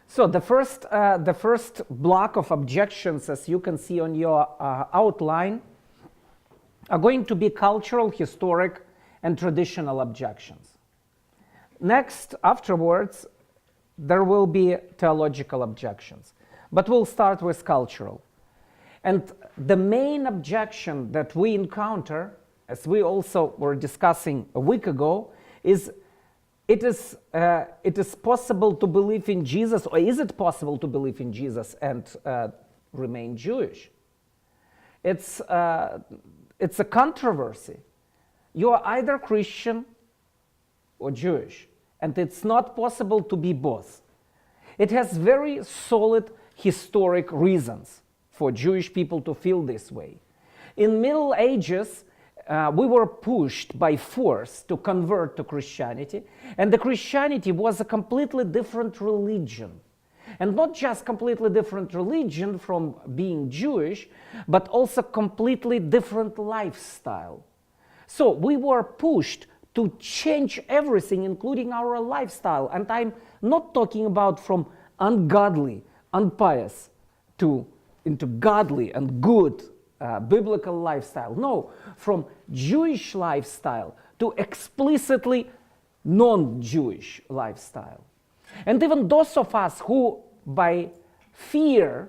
So the first block of objections, as you can see on your outline, are going to be cultural, historic, and traditional objections. Next, afterwards, there will be theological objections. But we'll start with cultural. And the main objection that we encounter, as we also were discussing a week ago, is it is possible to believe in Jesus, or is it possible to believe in Jesus and remain Jewish? It's a controversy. You are either Christian or Jewish, and it's not possible to be both. It has very solid historic reasons for Jewish people to feel this way. In Middle Ages, we were pushed by force to convert to Christianity, and the Christianity was a completely different religion. And not just completely different religion from being Jewish, but also completely different lifestyle. So we were pushed to change everything, including our lifestyle. And I'm not talking about from ungodly, unpious, into godly and good biblical lifestyle. No, from Jewish lifestyle to explicitly non-Jewish lifestyle. And even those of us who, by fear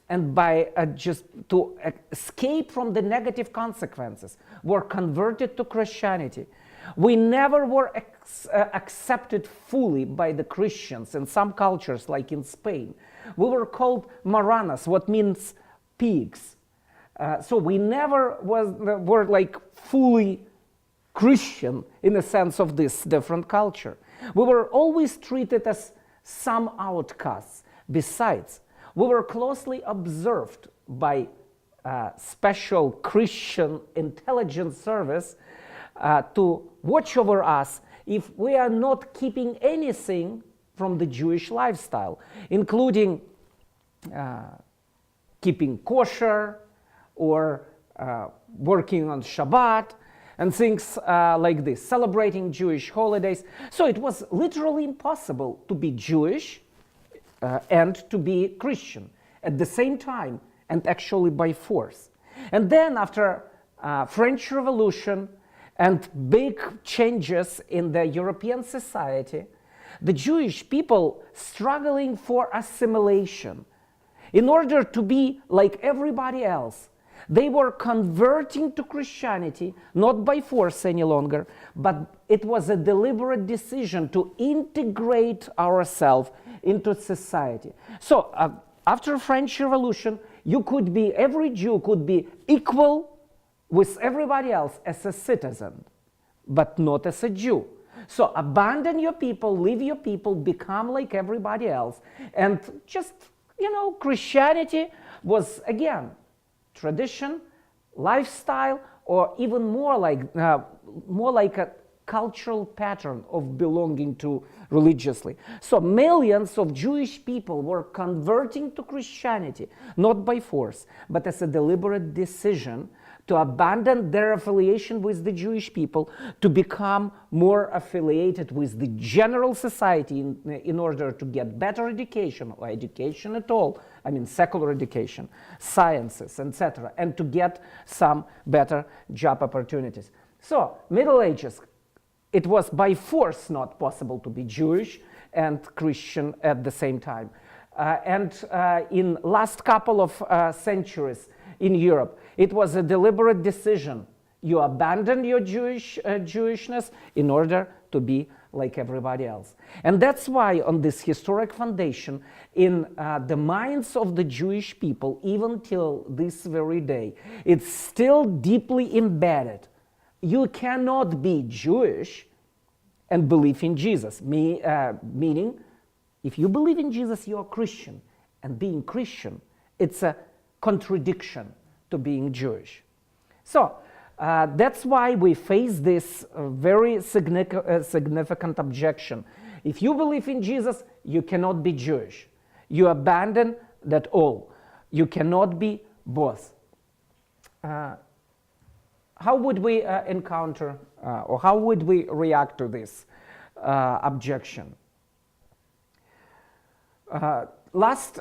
and by just to escape from the negative consequences, were converted to Christianity, we never were accepted fully by the Christians in some cultures, like in Spain. We were called marranas, what means pigs. So we never were like fully Christian in the sense of this different culture. We were always treated as some outcasts. Besides, we were closely observed by special Christian intelligence service to watch over us if we are not keeping anything from the Jewish lifestyle, including keeping kosher or working on Shabbat and things like this, celebrating Jewish holidays. So it was literally impossible to be Jewish and to be Christian at the same time, and actually by force. And then after French Revolution and big changes in the European society, the Jewish people struggling for assimilation. In order to be like everybody else, they were converting to Christianity, not by force any longer, but it was a deliberate decision to integrate ourselves into society. So after French Revolution, every Jew could be equal with everybody else as a citizen, but not as a Jew. So abandon your people, leave your people, become like everybody else. And just, Christianity was, again, tradition, lifestyle, or even more like a cultural pattern of belonging to religiously. So millions of Jewish people were converting to Christianity, not by force, but as a deliberate decision to abandon their affiliation with the Jewish people, to become more affiliated with the general society in order to get better education, or education at all, I mean secular education, sciences, etc., and to get some better job opportunities. So, Middle Ages, it was by force not possible to be Jewish and Christian at the same time. And in last couple of centuries in Europe, it was a deliberate decision. You abandon your Jewishness in order to be like everybody else. And that's why on this historic foundation, in the minds of the Jewish people, even till this very day, it's still deeply embedded. You cannot be Jewish and believe in Jesus, meaning if you believe in Jesus, you're Christian. And being Christian, it's a contradiction to being Jewish. So that's why we face this very significant objection. If you believe in Jesus, you cannot be Jewish. You abandon that all. You cannot be both. How would we encounter or how would we react to this objection? Last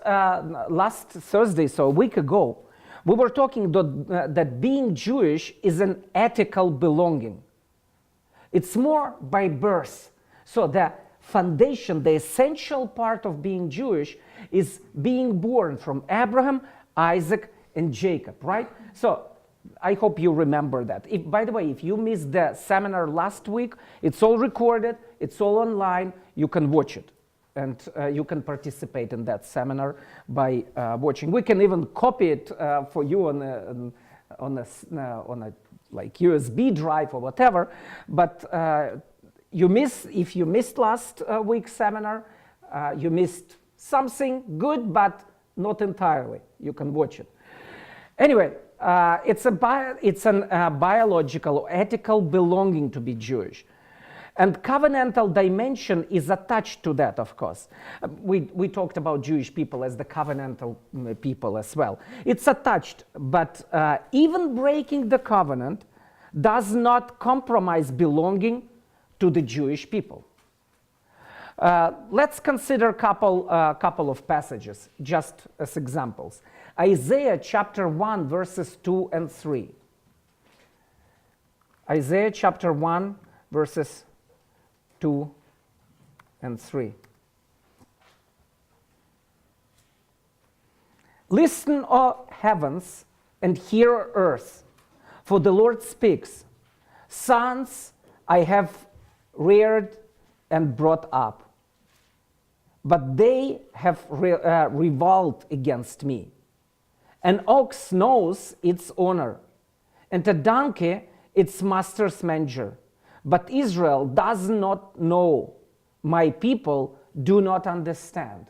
Thursday, so a week ago, we were talking that being Jewish is an ethical belonging. It's more by birth. So the foundation, the essential part of being Jewish is being born from Abraham, Isaac, and Jacob, right? So I hope you remember that. By the way, if you missed the seminar last week, it's all recorded, it's all online, you can watch it. And you can participate in that seminar by watching. We can even copy it for you on a like USB drive or whatever. But if you missed last week's seminar, you missed something good, but not entirely. You can watch it. Anyway, it's an biological or ethical belonging to be Jewish. And covenantal dimension is attached to that, of course. We talked about Jewish people as the covenantal people as well. It's attached, but even breaking the covenant does not compromise belonging to the Jewish people. Let's consider a couple of passages, just as examples. Isaiah chapter 1, verses 2 and 3. Isaiah chapter 1, verses 2 and 3. Listen, O heavens, and hear, earth, for the Lord speaks. Sons I have reared and brought up, but they have revolted against me. An ox knows its owner, and a donkey its master's manger. But Israel does not know. My people do not understand.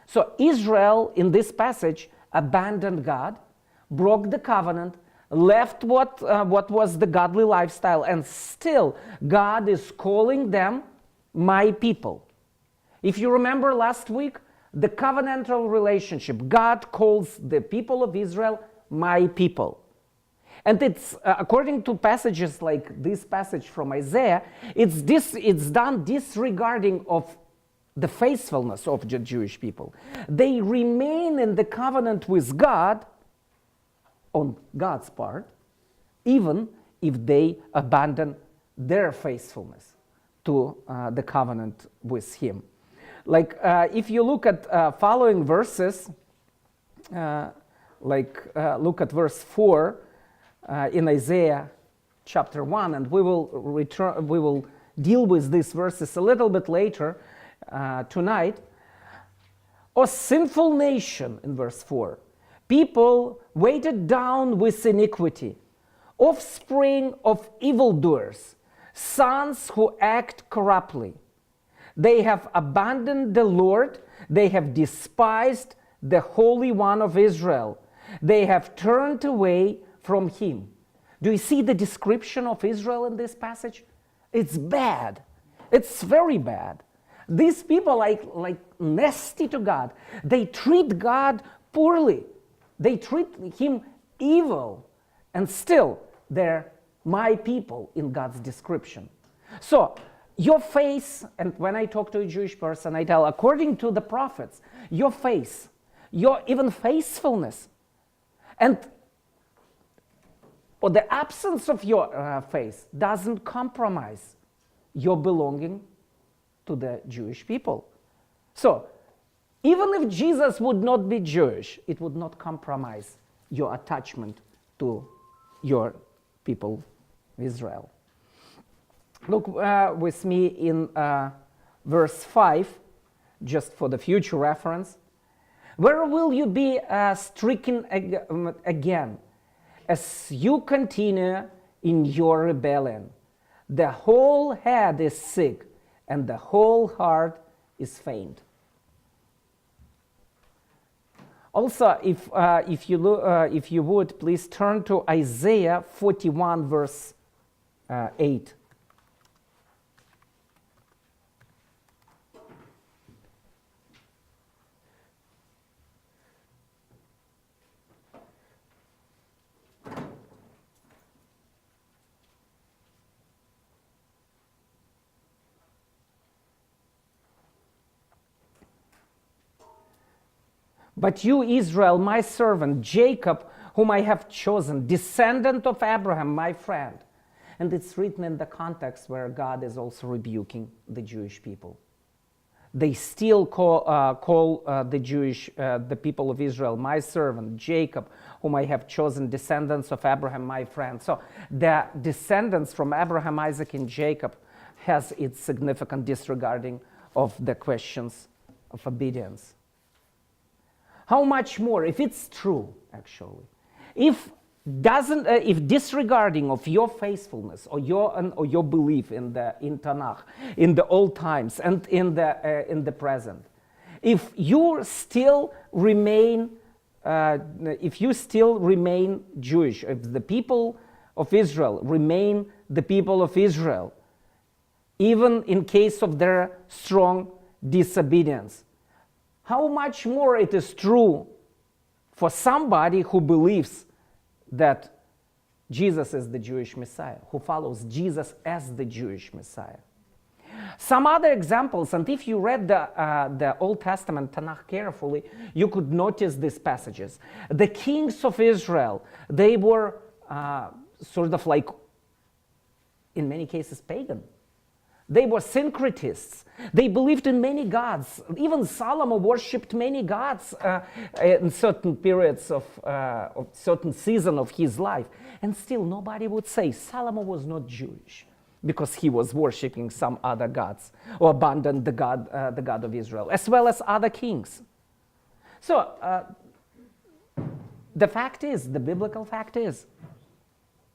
So Israel, in this passage, abandoned God, broke the covenant, left what was the godly lifestyle, and still God is calling them my people. If you remember last week, the covenantal relationship, God calls the people of Israel my people. And it's, according to passages like this passage from Isaiah, it's done disregarding of the faithfulness of the Jewish people. They remain in the covenant with God, on God's part, even if they abandon their faithfulness to the covenant with Him. Like, if you look at following verses, look at verse 4, in Isaiah chapter 1, and we will deal with these verses a little bit later tonight. O sinful nation, in verse 4, people weighted down with iniquity, offspring of evildoers, sons who act corruptly. They have abandoned the Lord, they have despised the Holy One of Israel, they have turned away from Him. Do you see the description of Israel in this passage? It's bad. It's very bad. These people like nasty to God. They treat God poorly. They treat Him evil. And still, they're my people in God's description. So, your face, and when I talk to a Jewish person, I tell, according to the prophets, your face, your even faithfulness, and or the absence of your faith doesn't compromise your belonging to the Jewish people. So, even if Jesus would not be Jewish, it would not compromise your attachment to your people, Israel. Look with me in verse 5, just for the future reference. Where will you be stricken again? As you continue in your rebellion, the whole head is sick, and the whole heart is faint. Also, if you would, please turn to Isaiah 41, verse 8. But you, Israel, my servant, Jacob, whom I have chosen, descendant of Abraham, my friend. And it's written in the context where God is also rebuking the Jewish people. They still call the people of Israel, my servant, Jacob, whom I have chosen, descendants of Abraham, my friend. So the descendants from Abraham, Isaac, and Jacob has its significant disregarding of the questions of obedience. How much more, if it's true, actually, if disregarding of your faithfulness or your belief in Tanakh, in the old times and in the present, if you still remain Jewish, if the people of Israel remain the people of Israel, even in case of their strong disobedience, how much more it is true for somebody who believes that Jesus is the Jewish Messiah, who follows Jesus as the Jewish Messiah. Some other examples, and if you read the Old Testament Tanakh carefully, you could notice these passages. The kings of Israel, they were sort of like, in many cases, pagan. They were syncretists. They believed in many gods. Even Solomon worshipped many gods in certain periods of certain season of his life. And still nobody would say Solomon was not Jewish because he was worshipping some other gods or abandoned the God of Israel, as well as other kings. So the fact is, the biblical fact is,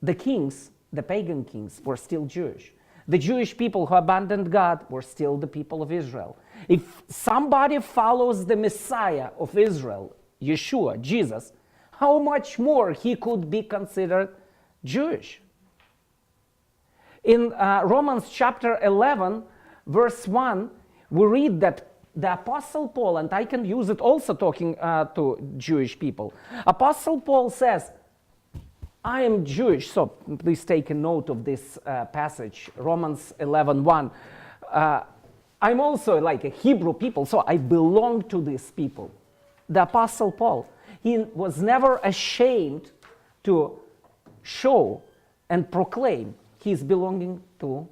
the kings, the pagan kings, were still Jewish. The Jewish people who abandoned God were still the people of Israel. If somebody follows the Messiah of Israel, Yeshua, Jesus, how much more he could be considered Jewish? In Romans chapter 11, verse 1, we read that the Apostle Paul, and I can use it also talking to Jewish people. Apostle Paul says, I am Jewish, so please take a note of this passage, Romans 11:1. I'm also like a Hebrew people, so I belong to these people. The Apostle Paul, he was never ashamed to show and proclaim his belonging to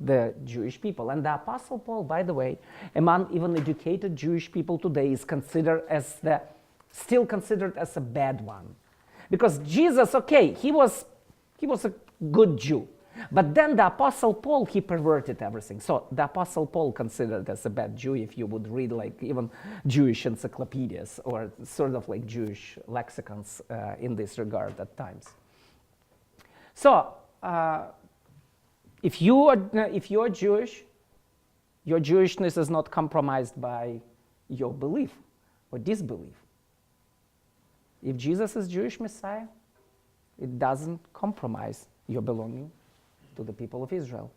the Jewish people. And the Apostle Paul, by the way, among even educated Jewish people today, is still considered as a bad one. Because Jesus, okay, he was a good Jew. But then the Apostle Paul, he perverted everything. So the Apostle Paul considered as a bad Jew if you would read like even Jewish encyclopedias or sort of like Jewish lexicons in this regard at times. So if you are Jewish, your Jewishness is not compromised by your belief or disbelief. If Jesus is Jewish Messiah, it doesn't compromise your belonging to the people of Israel.